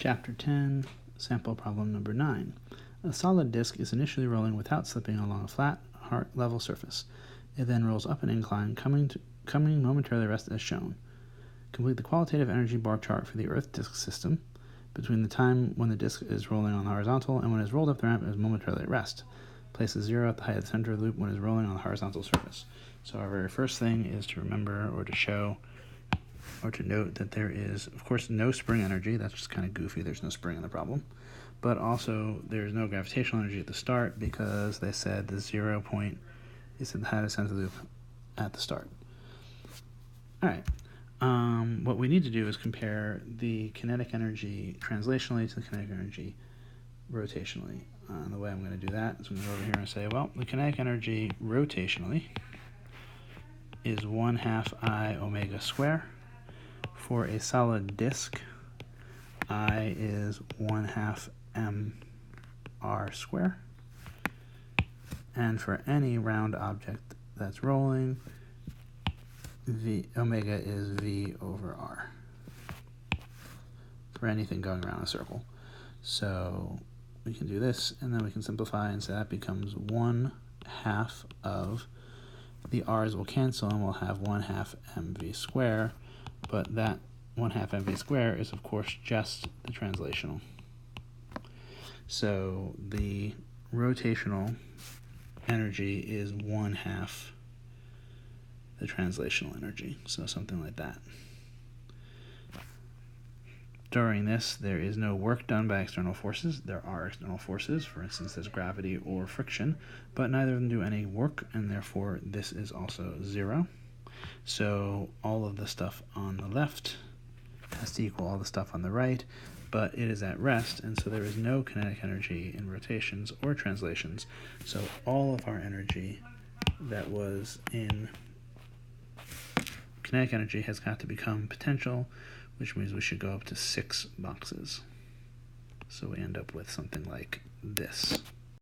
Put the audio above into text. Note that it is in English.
Chapter 10, Sample Problem Number 9. A solid disk is initially rolling without slipping along a flat, level surface. It then rolls up an incline, coming momentarily rest as shown. Complete the qualitative energy bar chart for the Earth disk system between the time when the disk is rolling on the horizontal and when it is rolled up the ramp and is momentarily at rest. Place a 0 at the height of the center of the loop when it is rolling on the horizontal surface. So our very first thing is to remember or to show or to note that there is, of course, no spring energy. That's just kind of goofy. There's no spring in the problem. But also, there's no gravitational energy at the start because they said the 0 point is at the height of the center of the loop at the start. All right. What we need to do is compare the kinetic energy translationally to the kinetic energy rotationally. The way I'm going to do that is I'm going to go over here and say, well, the kinetic energy rotationally is 1/2 I omega square. For a solid disk, I is 1/2 mr square. And for any round object that's rolling, omega is v over r for anything going around a circle. So we can do this, and then we can simplify and say that becomes 1/2 of the r's will cancel, and we'll have 1/2 mv square. But that 1/2 mv square is, of course, just the translational. So the rotational energy is 1/2 the translational energy. So something like that. During this, there is no work done by external forces. There are external forces, for instance, there's gravity or friction, but neither of them do any work, and therefore this is also 0. So all of the stuff on the left has to equal all the stuff on the right, but it is at rest, and so there is no kinetic energy in rotations or translations. So all of our energy that was in kinetic energy has got to become potential, which means we should go up to 6 boxes. So we end up with something like this.